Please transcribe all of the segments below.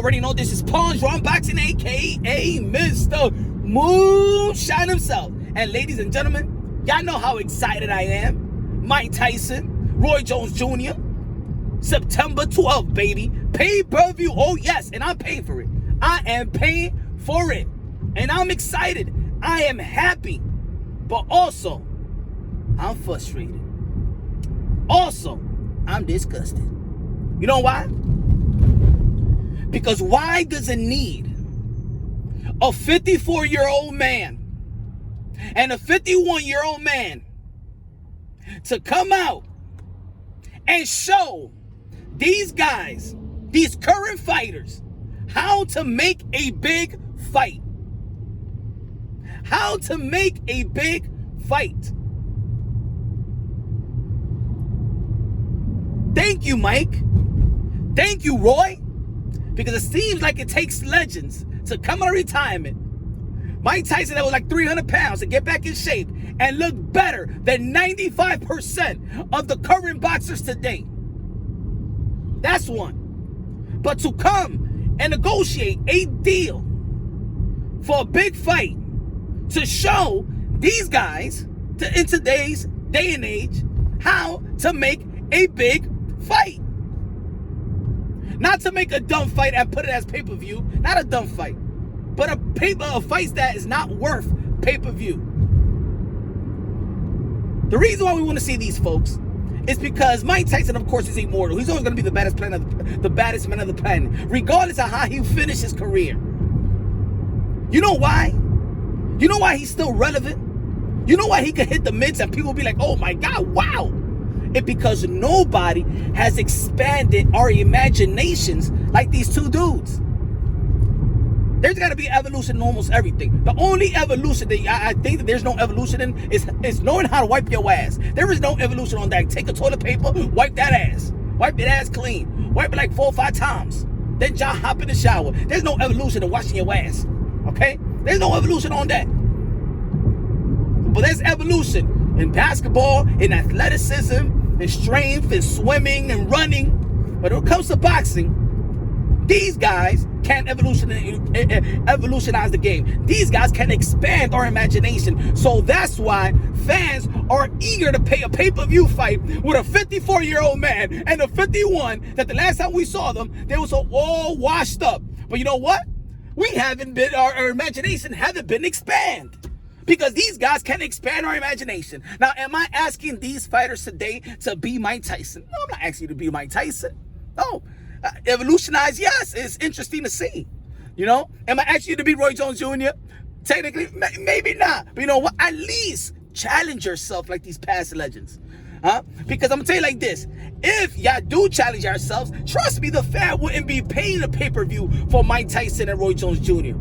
already know this is Pawn's Raw Unboxing, a.k.a. Mr. Moonshine himself. And ladies and gentlemen, y'all know how excited I am. Mike Tyson, Roy Jones Jr., September 12th, baby. Pay-per-view, oh yes, and I'm paying for it. I am paying for it. And I'm excited. I am happy. But also, I'm frustrated. Also, I'm disgusted. You know why? Because why does it need a 54-year-old man and a 51-year-old man to come out and show these guys, these current fighters, how to make a big fight? How to make a big fight. Thank you, Mike. Thank you, Roy. Because it seems like it takes legends to come out of retirement. Mike Tyson, that was like 300 pounds, to get back in shape and look better than 95% of the current boxers today. That's one. But to come and negotiate a deal for a big fight to show these guys in today's day and age how to make a big fight. Not to make a dumb fight and put it as pay-per-view. Not a dumb fight. But a fight that is not worth pay-per-view. The reason why we want to see these folks is because Mike Tyson, of course, is immortal. He's always going to be the baddest man of the planet, regardless of how he finished his career. You know why? You know why he's still relevant? You know why he could hit the mids and people will be like, oh my God, wow. It's because nobody has expanded our imaginations like these two dudes. There's got to be evolution in almost everything. The only evolution that I think that there's no evolution in is knowing how to wipe your ass. There is no evolution on that. Take a toilet paper, wipe that ass. Wipe that ass clean. Wipe it like 4 or 5 times. Then just hop in the shower. There's no evolution in washing your ass. Okay? There's no evolution on that. But there's evolution in basketball, in athleticism, in strength, in swimming, and running. But when it comes to boxing, these guys can't evolutionize the game. These guys can expand our imagination. So that's why fans are eager to pay a pay-per-view fight with a 54-year-old man and a 51 that the last time we saw them, they were so all washed up. But you know what? Our imagination haven't been expanded. Because these guys can expand our imagination. Now, am I asking these fighters today to be Mike Tyson? No, I'm not asking you to be Mike Tyson. No. Evolutionize, yes, it's interesting to see. You know? Am I asking you to be Roy Jones Jr.? Technically, maybe not. But you know what? At least challenge yourself like these past legends. Because I'm going to tell you like this. If y'all do challenge yourselves, trust me, the fan wouldn't be paying a pay-per-view for Mike Tyson and Roy Jones Jr.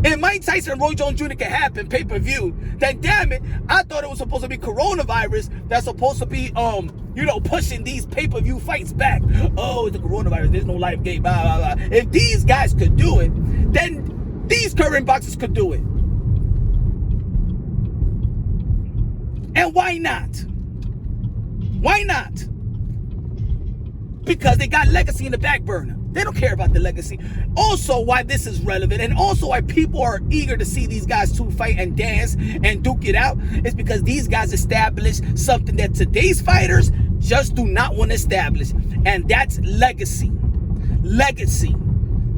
If Mike Tyson and Roy Jones Jr. can happen pay-per-view, then damn it, I thought it was supposed to be coronavirus that's supposed to be, pushing these pay-per-view fights back. Oh, it's the coronavirus. There's no life game. Blah, blah, blah. If these guys could do it, then these current boxers could do it. And why not? Why not? Because they got legacy in the back burner. They don't care about the legacy. Also, why this is relevant, and also why people are eager to see these guys two fight and dance and duke it out, is because these guys established something that today's fighters just do not want to establish, and that's legacy. Legacy.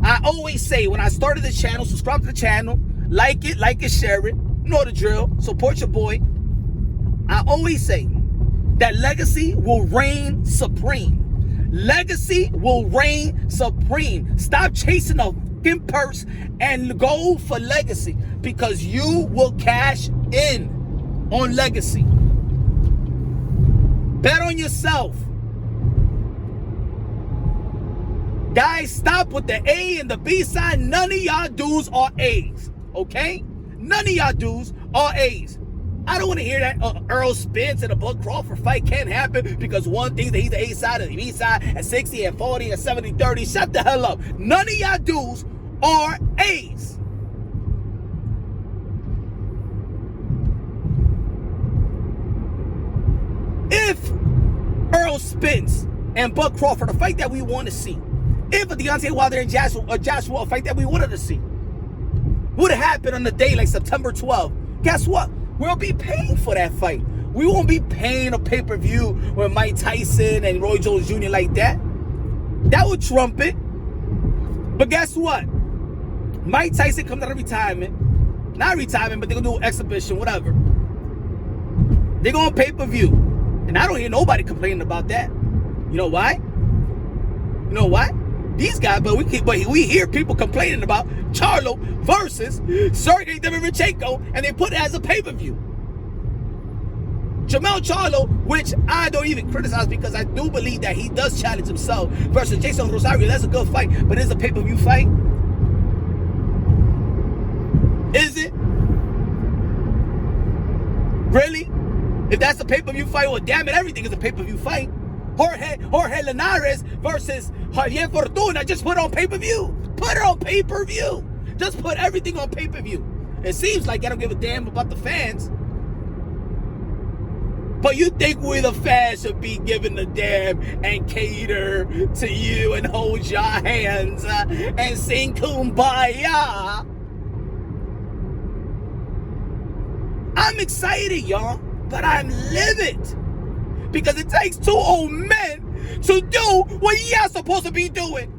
I always say when I started the channel, subscribe to the channel, like it, share it. You know the drill. Support your boy. I always say that legacy will reign supreme. Legacy will reign supreme. Stop chasing a fucking purse and go for legacy, because you will cash in on legacy. Bet on yourself. Guys, stop with the A and the B side. None of y'all dudes are A's. Okay? None of y'all dudes are A's. I don't want to hear that Earl Spence and a Bud Crawford fight can't happen because one thinks that he's the A side and the B side at 60 and 40 and 70, 30. Shut the hell up. None of y'all dudes are A's. If Earl Spence and Bud Crawford, a fight that we want to see, If a Deontay Wilder and Joshua a fight that we wanted to see would have happened on the day like September 12th, guess what? We'll be paying for that fight. We won't be paying a pay-per-view with Mike Tyson and Roy Jones Jr. like that. That would trump it. But guess what? Mike Tyson comes out of retirement. Not retirement, but they're going to do an exhibition, whatever. They're going to pay-per-view. And I don't hear nobody complaining about that. You know why? You know why? These guys, but we hear people complaining about Charlo versus Sergey Derevyanchenko, and they put it as a pay-per-view. Jamel Charlo, which I don't even criticize because I do believe that he does challenge himself, versus Jason Rosario. That's a good fight, but it's a pay-per-view fight. Is it? Really? If that's a pay-per-view fight, well, damn it, everything is a pay-per-view fight. Jorge Linares versus Javier Fortuna, just put it on pay-per-view. Put it on pay-per-view. Just put everything on pay-per-view. It seems like I don't give a damn about the fans. But you think we the fans should be giving a damn and cater to you and hold your hands and sing Kumbaya? I'm excited, y'all, but I'm livid. Because it takes two old men to do what y'all supposed to be doing.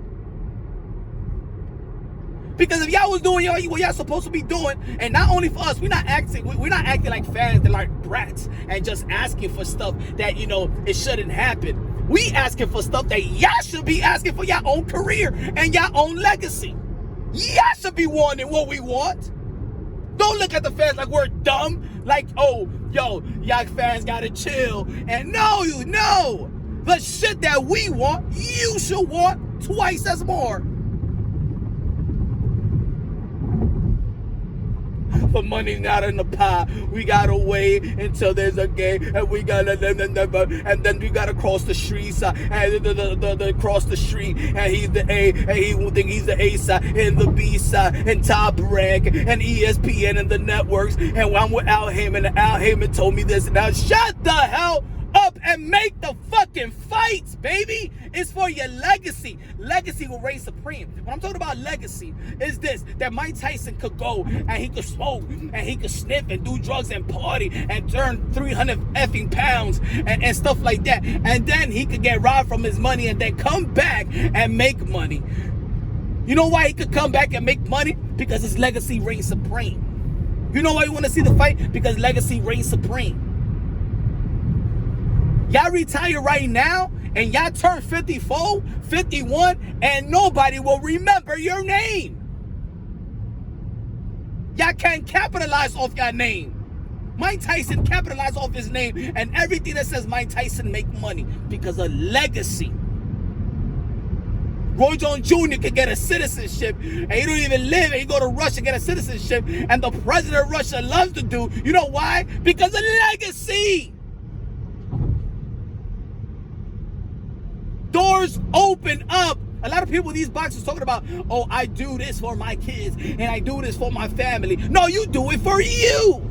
Because if y'all was doing what y'all supposed to be doing, and not only for us, we're not acting like fans that like brats and just asking for stuff that, you know, it shouldn't happen. We asking for stuff that y'all should be asking for your own career and your own legacy. Y'all should be wanting what we want. Don't look at the fans like we're dumb. Like, oh, yo, y'all fans gotta chill. And no, the shit that we want, you should want twice as more. But money's not in the pie. We gotta wait until there's a game, and we gotta, and then we gotta cross the street side, and cross the street, and he's the A, and he will think he's the A side, and the B side, and Top Rank, and ESPN, and the networks, and I'm with Al Heyman, and Al Heyman told me this, and now shut the hell up and make the fucking fights, baby. It's for your legacy. Legacy will reign supreme. When I'm talking about legacy, is this, that Mike Tyson could go and he could smoke and he could sniff and do drugs and party and turn 300 effing pounds and stuff like that. And then he could get robbed from his money and then come back and make money. You know why he could come back and make money? Because his legacy reigns supreme. You know why you want to see the fight? Because legacy reigns supreme. Y'all retire right now and y'all turn 54, 51, and nobody will remember your name. Y'all can't capitalize off your name. Mike Tyson capitalized off his name, and everything that says Mike Tyson make money because of legacy. Roy Jones Jr. could get a citizenship, and he don't even live, and he go to Russia and get a citizenship, and the president of Russia loves to do. You know why? Because of legacy. Doors open up. A lot of people, these boxers talking about, oh, I do this for my kids and I do this for my family. No, you do it for you.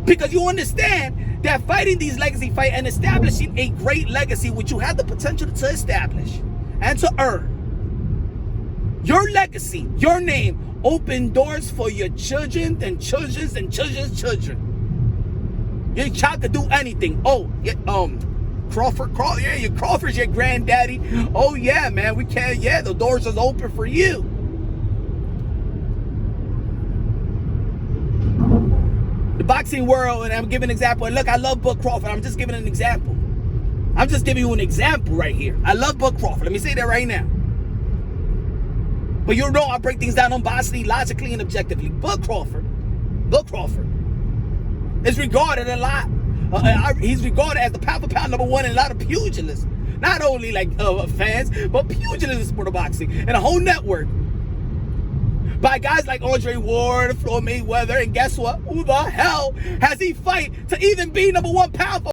Because you understand that fighting these legacy fights and establishing a great legacy, which you have the potential to establish and to earn. Your legacy, your name, open doors for your children and children's and children's children. Your child could do anything. Oh, yeah, Crawford's your granddaddy. Oh yeah, man, we can't. Yeah, the doors is open for you. The boxing world, and I'm giving an example. And look, I love Bud Crawford. I'm just giving an example. I'm just giving you an example right here. I love Bud Crawford. Let me say that right now. But you know, I break things down unbiasedly, logically, and objectively. Bud Crawford is regarded a lot. He's regarded as the pound for pound number one in a lot of pugilists. Not only like fans, but pugilists in sport of boxing. And a whole network. By guys like Andre Ward, Floyd Mayweather, and guess what? Who the hell has he fight to even be number one pound for